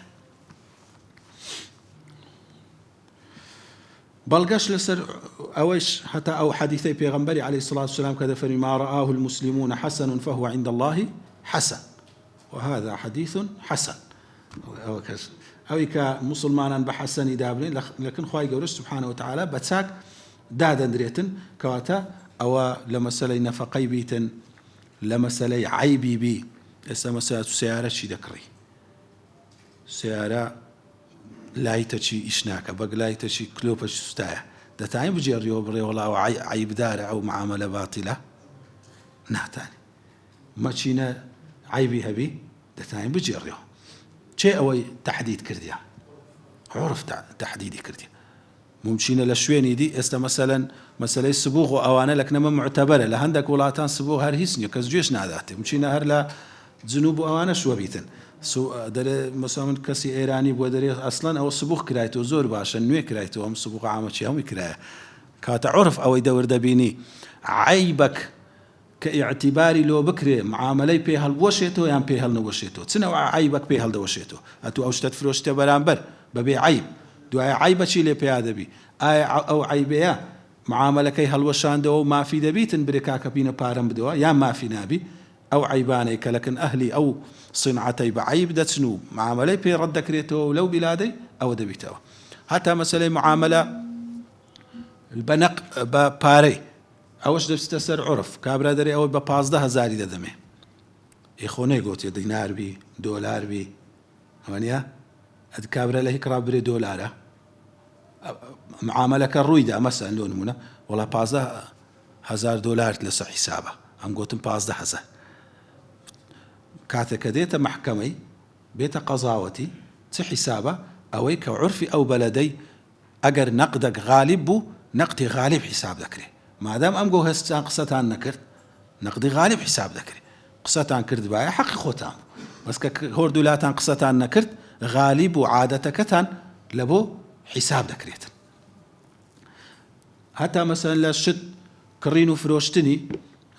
بەڵگەش لەسەر ئەوەش هەتا ئەو حەدیثەی پێغەمبەری عەلەیهی الصلاة والسلام کە دەفەرمی ما رآه المسلمون حسن فهو عند الله حسن وهذا حديث حسن ئەوەی کە مسلمانان بە حەسەنی دابنێن لەکن خوای گەورە سبحانه وتعالى بە چاک دادەندرێتن کەواتە ئەوە لە مەسەلەی نەفەقەی بیتن لە مەسەلەی عەیبی بی ئێستا مەسەلەن سیارە چی دەکڕی سیارە لایتەچی ئیش ناکە بەگ لایتەچی کلۆپەچ سوستایە دەتوانین بجێڕیەوە بڕێ وەڵاو عیبدارە ئەو معامەلە باتیلە ناتانی مەچینە عیبی هەبی دەتوانین بجێڕیەوە چێ ئەوەی تەحدید کردیە عرف تەحدیدی کردی ممچینە لە شوێنی دی ئێستا مەسەلەی سبوغ و ئەوانە لەکنەمە معتەبەرە لە هەندێک وڵاتان سبوغ هەر هیچ نییە کەس گوێش ناداتێ مچینە هەر لە جنوب و ئەوانە شوە بیتن دەرێ مەسەڵەن کەسی ئێرانی بۆ دەرێ ئەسڵەن ئەوە سبوغ کرایتەوە زۆر باشە نوێ کرایتەوە ئەم سبوغ عامەچی هەمووی کرایە کاتە عرف ئەوەی دەوردەبینی عیبەک کە ئیعتیباری لۆ بکرێ معاملەی پێ هەڵبوەشێتەوە یان پێ هەڵنەوەشێتەوە چنەوە عیبەک پێ هەڵدەوەشێتەوە ئەتوو ئەو شتت فرۆشتە بەرامبەر بەبێ عیب دوایە عیبەچی لێ پێیا دەبی ئایا ئەو عیبەیە معاملەکەی هەڵوەشاندەوە و مافی دەبیتن برێ کاکە بینە پارەم بدەوە یان مافی نابی ئەو عیبانەی کە لەکن ئەهلی ئەو صنعەتەی بە عیب دەچن و معاملەی پێ ڕەت دەکرێتەوە و لەو بیلادەی ئەوە دەبیتەوە هەتا مەسەلەی معاملە بە پارەی ئەوەش دەبستە سەر عرف کابرا دەرێ ئەوەی بە 15,000 دەدەمێ ئێخۆنەی گوتێ دیناربی دۆلاربی ئەوەنیە ئەد کابرا لە هیکڕا برێ دۆلارە معاملەکە ڕوویدا مەسەن لۆ نمونە وەڵا 15,000 دۆلارت لەسەر حیسابە ئەم گوتم 15,000 کاتێککە دێتە محکەمەی بێتە قەزاوەتی چ حیسابە ئەوەی کە عرفی ئەو بەلەدەی ئەگەر نەقدەك غالب بوو نەقدی غالب حیساب دەکرێت مادام ئەم گۆ هەستان قسەتان نەکرد نەقدی غالب حیساب دەکرێت قسەتان کرد باە حەقی خۆتان بەس کە هۆردوولاتان قسەتان نەکرد غالب و عادەتەکەتان لە بۆ حیساب دەکرێتن هەتا مەسەلەن لە شت کڕین و فرۆشتنی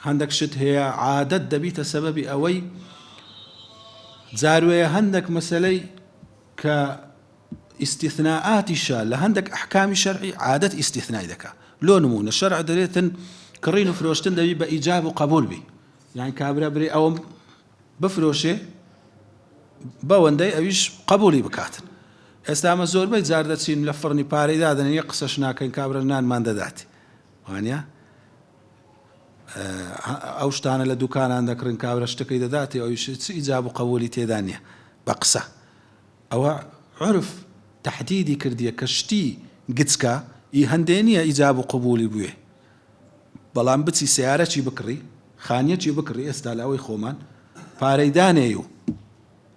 هەندێک شت هەیە عادەت دەبیتە سەبەبی ئەوەی جاروەیە هەندێک مەسەلەی کە ئیستیثناءاتیشە لە هەندێک ئەحکامی شەرعی عادەت ئیستیثنای دەکا لۆ نمونە شەرع دەرێتن کڕین و فرۆشتن دەبی بە ئیجاب و قبول بی یعنی کابرا برێ ئەوم بفرۆشێ بەوەندەی ئەویش قبولی بکاتن ئێستا ئەمە زۆربەی جار دەچین لە فڕنی پارەی دادەن یە قسەش ناکەین کابرا نانمان دەداتی وانە ئەو شتانە لە دوکانان دەکڕن کابرا شتەکەی دەداتی ئەویش چ ئیجاب و قبولی تێدا نییە بە قسە ئەوە عرف تەحدیدی کردیە کە شتی گچکە ئی هەندێ نییە ئیجاب و قبولی بوێ بەڵام بچی سیارەکی بکڕی خانیەکی بکڕی ئێستا لە ئەوەی خۆمان پارەی دانێ و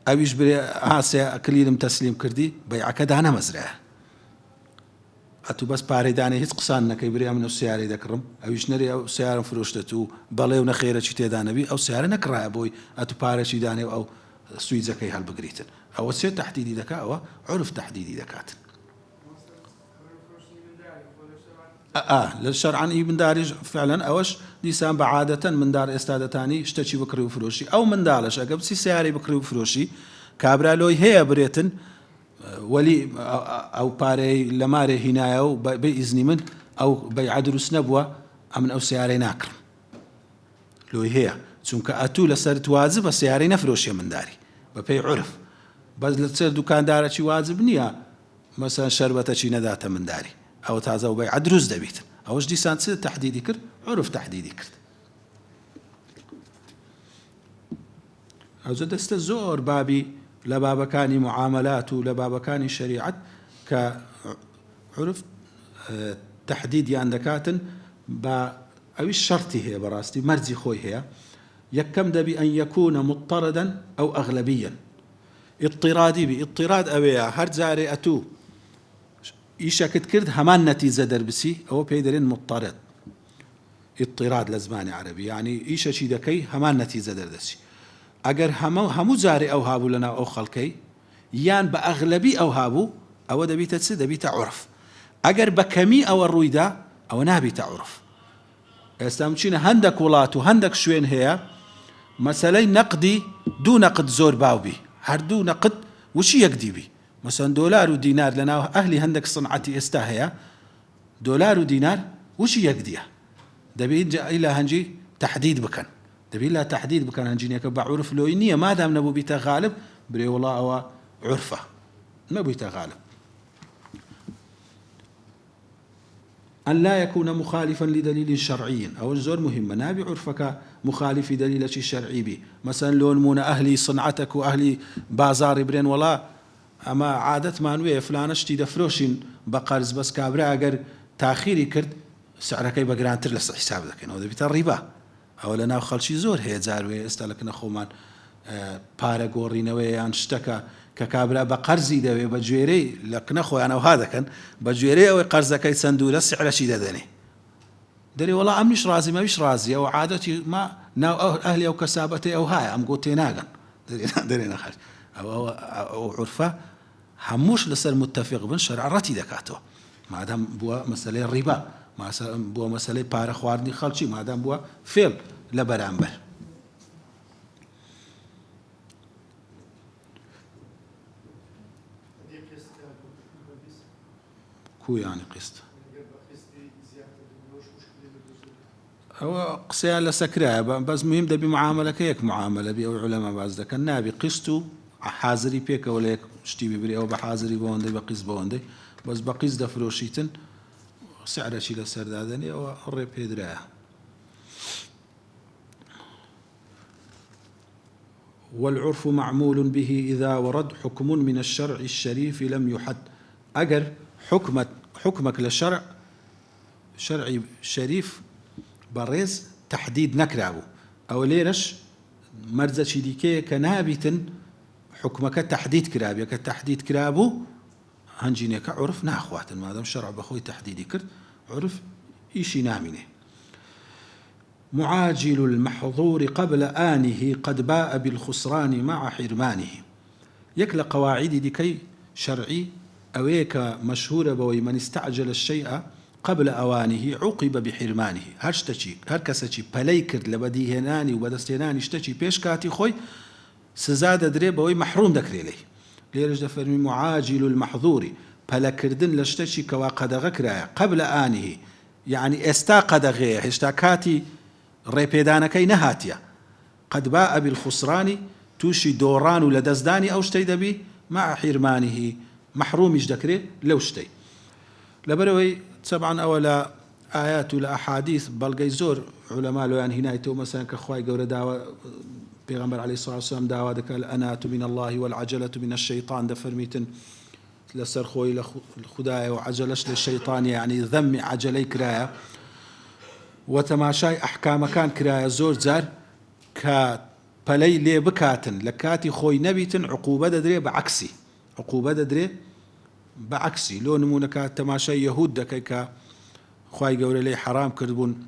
ئەویش برێ ئاسێ کلیلم تەسلیم کردی بەیعەکە دانەمەزرایە ئەتوو بەس پارەی دانێ هیچ قسان نەکەی برێ منە سیارەی دەکڕم ئەویش نەرێ ئەو سیارم فرۆشتێت و بەڵێ و نەخێرەکی تێدا نەبی ئەو سیارە نەکڕایە بۆی ئەتوو پارەکی دانێ و ئەو سویجەکەی هەڵبگریتن ئەوە چێ تەحدیدی دەکا ئەوە عرف تەحدیدی دەکاتن لە شەرعەن ئیبنداریش فعلەن ئەوەش دیسان بە عادەتەن منداڵ ئێستا دەتانی شتێکی بکڕی و فرۆشی ئەو منداڵش ئەگە بچی سیارەی بکڕی و فرۆشی کابرا لۆی هەیە برێتن وەلی ئەو پارەی لە مارێ هینایە و بە ئیزنی من ئەو بەیعە دروست نەبووە ئەمن ئەو سیارەی ناکڕم لۆی هەیە چونکە ئەتوو لەسەرت واجب بە سیارەی نەفرۆشیە منداری بە پێی عرف بەس لە سەر دوکاندارەکی واجب نییە مەسەلەن شەربەتەکی نەداتە منداری ئەو تازە و بەیعە دروست دەبیت ئەوەش دیسان چ تەحدیدی کرد عرف تەحدیدی کرد ئەوجە دەستە زۆر بابی لە بابەکانی معاملات و لە بابەکانی شەریعەت کە عرف تەحدیدیان دەکاتن بە ئەویش شەرتی هەیە بەڕاستی مەرجی خۆی هەیە یەکەم دەبی ئەن یەکونە مضطردا ئەو ئەغلبیا اضطرادی بی اضطراد ئەوەیە هەر جارێ ئەتوو ئیشەکت کرد هەمان نەتیجە دەربسی ئەوە پێی دەرێن مضطرد اضطراد لە زمانی عەرەبی یعنی ئیشەکی دەکەی هەمان نەتیجە دەردەچی ئەگەر هەموو جارێ ئەو هابوو لەناو ئەو خەڵکەی یان بە ئەغلبی ئەو هابوو ئەوە دەبیتە چ دەبیتە عرف ئەگەر بە کەمی ئەوە ڕوویدا ئەوە نابیتە عرف ئێستا بچینە هەندێک وڵات و هەندێک شوێن هەیە مەسەلەی نەقدی دوو نەقد زۆر باوبی هەردوو نەقد وشی یەکدیبی مەسەلەن دۆلار و دینار لەناو ئەهلی هەندێک سنعەتی ئێستا هەیە دۆلار و دینار وشی یەکدیە دەبێت ئیلا هەنجی تەحدید بکەن دەبێت لا تەحدید بکەن هەنجینەکە بە عرف لۆی نییە مادام نەبوو بیتە غالب برێ وڵا ئەوە عرفە نەبوویتە غالب أن لا يكون مخالفا لدليل شرعي أو زور مهمة نابي عرفك مخالف دليل شرعي به مثلا لون مون أهلي صنعتك وأهلي بازار برين ولا أما عادة ما نوي فلانشتي دفروشين بقرز بس كابرا أجر تأخيري كرد سعرك يبقى جرانتر لس حساب ذاك إنه ذي بتر ربا أو لنا خلشي زور هي زاروي استلكنا خومان بارغوري نوي عن اشتكى ككابرا بقرزي ده بجويري لكن أخوي أنا وهذا كان بجويري أو قرزك يسندول السعر شيء دني دري والله أم مش رازي ما مش رازي أو عادتي ما ناو أهلي أو كسابتي أو هاي أم قلت ناقن دري نخرج أو عرفة هموش لسر متفق بن شرع رتي دكاتو ما دام بوا مسألة الربا ما بوا مسألة بار خواردني خالشي ما دام بوا فيل لبرامبر كو يعني قسط هو قسي لسكرها بس مهم ده بمعاملة كيك معاملة بي أو علماء بعض ذاك النبي قسطو حاضري بيك ولا يك شتي ببري أو بحاضري بوندي بقيس بوندي بس بقيس ده فروشيتن سعر شيء لسر دادني أو الرب يدراه والعرف معمول به إذا ورد حكم من الشرع الشريف لم يحد أجر حكمك للشرع شرعي شريف برز تحديد نكرابو أو ليرش مرزة شديكية كنابت حكمك تحديد كرابي كتحديد كرابو هنجينيك عرف ناخوات ما دام شرع بخوي تحديدي كرد عرف إيشي نامنه معاجل المحظور قبل آنه قد باء بالخسران مع حرمانه يكل قواعد دكي شرعي أويك مشهورة بوي من استعجل الشيء قبل أوانه عوقب بحرمانه هر كسچی پلی کرد لبدی هنانی و بدستێنانی شتێکی پێش کاتی خۆی سزا دەدرێ بەوەی محروم دەکرێ لێی لێرەش دەفەرمی معاجل المحظور پەلەکردن لە شتێکی کەوا قەدەغە کرایە قبل آنه يعني ئێستا قەدەغەیە هێشتا کاتی ڕێپێدانەکەی نەهاتیە قد باء بالخسران توشي دوران و لدەستدانی ئەو شتەی دەبی مع حرمانه محرومیش دەکرێ لەو شتەی لەبەرەوەی طبعا أولا آيات ولا أحاديث بلغي زور علماء لو يعني هنا مثلا كخواي قورة دعوة بيغمبر عليه الصلاة والسلام دعوة ذكر الأنات من الله والعجلة من الشيطان دفرميتن لسر خوي لخدايا وعجلش للشيطان يعني ذم عجلي كرايا وتماشاي أحكام كان كرايا زور زار كبلي لي بكاتن لكاتي خوي نبيتن عقوبة دري بعكسي عقوبة دري بعكسي لو نمونك تماشاي يهود دكيكا خواي قولي لي حرام كردبون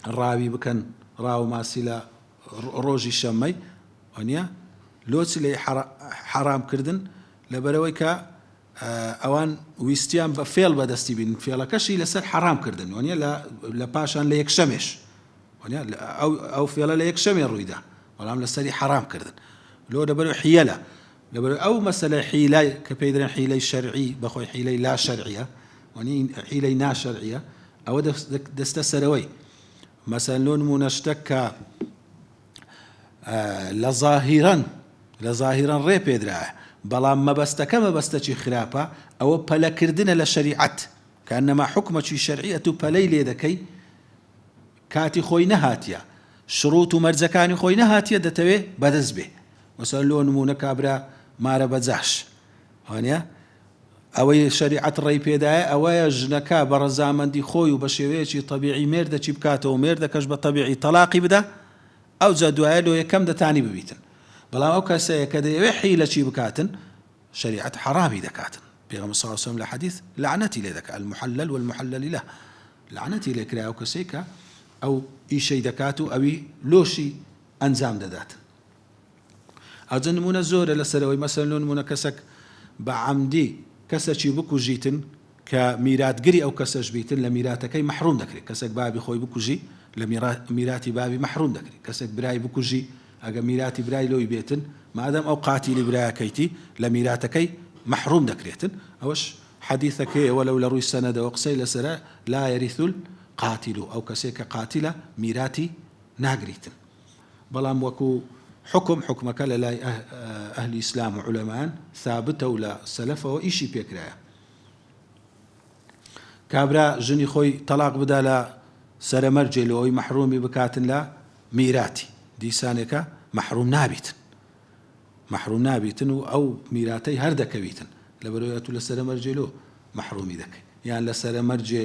الرابي بكن راو ماسيلا روجي شمي ونيا لوتس لي حرام كردن لبرويكا اوان ويستيان بفيل بدستي بين فيلا كشي لسر حرام كردن ونيا لا باشان ليك شمش ونيا او فيلا ليك شمي رويدا ولا لسري حرام كردن لو دبرو حيله أو مسألة حيلة كبيدرين حيلة شرعي بخوي حيلة لا شرعية وني حيلة نا شرعية أو دستسروي مثلا لون منشتك لظاهرا ري بيدرا بلا ما بستشي خلافة أو بلا كردنا للشريعة كأنما حكمة شرعية بلا ليدكي كاتي خوي نهاتيا شروط مرزكاني خوي نهاتيا دتوي بدز به مثلا لون منكابرا مارە بەجاش وانە ئەوەی شریعەت ڕێی پێدایە ئەوەیە ژنەکە بە ڕەزامەندی خۆی و بە شێوەیەکی طبیعی مێردەچی بکاتەوە مێردەکەش بە طبیعی تەلاقی بدە ئەو جا دوایە لۆ یەکەم دەتانی ببیتن بەڵام ئەو کەسەیە کە دەیەوێ حیلەچی بکاتن شریعەت حرامی دەکاتن پێغەمبەر صلی الله علیه وسلم لە حەدیث لعنەتی لێ دەکات المحلل والمحلل له لعنەتی لێ کرا ئەو کەسەی کە ئەو ئیشەی دەکات و ئەوی لۆشی ئەنجام دەدات ئەجا نمونە زۆرە لەسەرەوەی مەسەلەن نمونە کەسێک بە عەمدی کەسێکی بکوژیتن کە میراتگری ئەو کەسەش بیتن لە میراتەکەی محروم دەکرێت کەسێک بابی خۆی بکوژی لە میراتی بابی محروم دەکرێت کەسێک برای بکوژی ئەگە میراتی برای لۆی بێتن مادەم ئەو قاتیلی برایەکەیتی لە میراتەکەی محروم دەکرێتن ئەوەش حەدیثەکەی ئەوە لەو لە ڕووی سەنەدەوە قسەی لەسەرە لا يرث القاتل ئەو کەسێک کە قاتیلە میراتی ناگریتن بەڵام وەکو حكمك لا أهل الإسلام وعلماء ثابتة ولا سلفة وإيشي بيكرايا کابرا ژنی خۆی تەلاق بدا لە سەرەمەرجێ لەوەی مەحرومی بکاتن لە میراتی دیسانێکە محروم نابیتن و ئەو میراتەی هەر دەکەویتن لەبەرەوەی تو لە سەرەمەرجێ لۆ محرومی دەکەی یان لە سەرەمەرجێ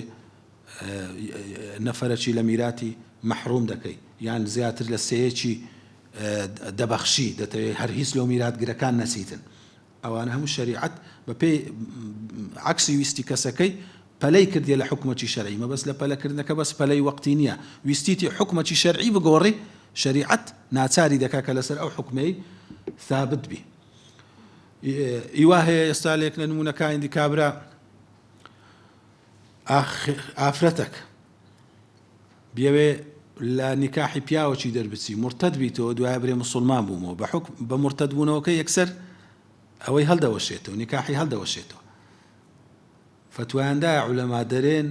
نەفەرەکی لە میراتی محروم دەکەی یان زیاتر لە سەیەکی دەبەخشی دەتەوێت هەر هیچ لەو میراتگرەکان نەچیتن ئەوانە هەموو شەریعەت بە پێی عەکسی ویستی کەسەکەی پەلەی کردێ لە حکومەتی شەرعی مەبەست لە پەلەکردنەکە بەس پەلەی وەقتی نییە ویستیتی حکومەتی شەرعی بگۆڕی شەریعەت ناچاری دەکا کە لەسەر ئەو حکمەی ثابت بی ئیوا هەیە ئێستا لێک لە نمونەکانی کابرا ئافرەتێک بێوێ لە نیکاحی پیاوەکی دەربچی مرتد بیتەوە دوایە برێ مسلمان بوومەوە بە مرتد بوونەوەکە یەکسەر ئەوەی هەڵدەوەشێتەوە نیکاحی هەڵدەوەشێتەوە فتوایاندا عولەما دەرێن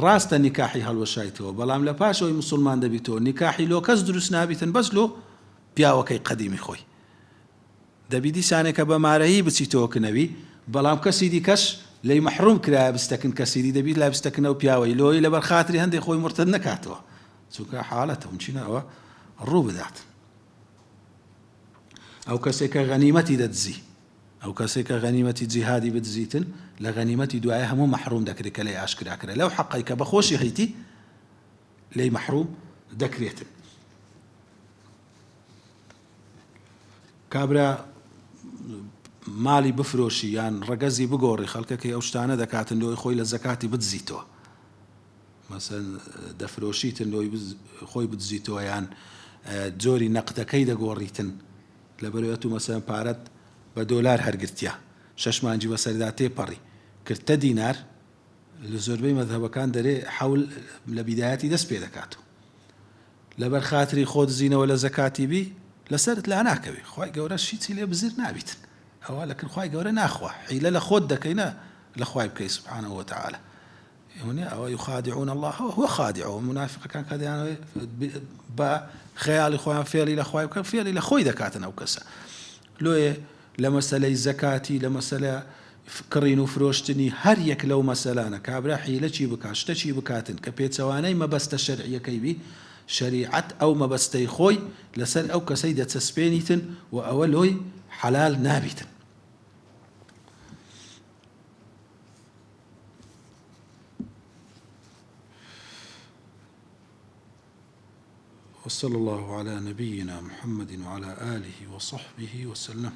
ڕاستە نیکاحی هەڵوەشایتەوە بەڵام لە پاشەوەی مسلمان دەبیتەوە نیکاحی لۆ کەس دروست نابیتن بەس لۆ پیاوەکەی قەدیمی خۆی دەبی دیسانێکە بەمارەیی بچیتەوە کنەوی بەڵام کەسی دیکەش لی محروم کرایە بستەکن کەسی دی دەبیت لا بستەکنەوە پیاوەی لۆی لەبەر خاتری هەندێک خۆی مرتد نەکاتەوە چونکە حاڵەتە چینەوە ڕوو بدات ئەو کەسێکە غەنیمەتی دەدزی ئەو کەسێکە غەنیمەتی جیهادی بدزیتن لە غەنیمەتی دوایە هەموو محروم دەکرێت کە لێ ئاشکراکرێت لەو حەقی کە بەخۆشی هەیتی لێی محروم دەکرێتن کابرا ماڵی بفرۆشی یان ڕەگەزی بگۆڕی خەڵکەکەی ئەو شتانە دەکاتن لۆی خۆی لە زەکاتی بدزیتەوە مەسەن دەفرۆشیتن لۆی خۆی بدزیتەوە یان جۆری نەقدەکەی دەگۆڕیتن لەبەرەوەی تو مەسەن پارەت بە دۆلار هەرگرتیا 6 مانجی بەسەردا تێپەڕی کردتە دینار لە زۆربەی مەذهەبەکان دەرێ حەول لە بیدایەتی دەست پێ دەکاتەوە لەبەر خاتری خۆ دزینەوە لە زەکاتی بی لەسەرت لا ناکەوی خوای گەورە شیچی لێ بزر نابیتن ئەوە لەکن خوای گەورە ناخوا حیلە لە خۆت دەکەینە لە خوای بکەی سبحانه وتعالى هنا أو يخادعون الله هو خادع منافق كان كذا بخيال خوان فعلي لخوي كان فعلي لخوي ذكاتنا أو كسا لو لمسألة زكاتي لمسألة كرين وفروشتني هر يك لو مسألة كابرا حيلة شي بكاش تشي بكاتن كبيت سواني ما بست الشرعية كيبي شريعة أو ما بستي خوي لسر أو كسيدة تسبينيتن وأولوي حلال نابتن وصلى الله على نبينا محمد وعلى آله وصحبه وسلم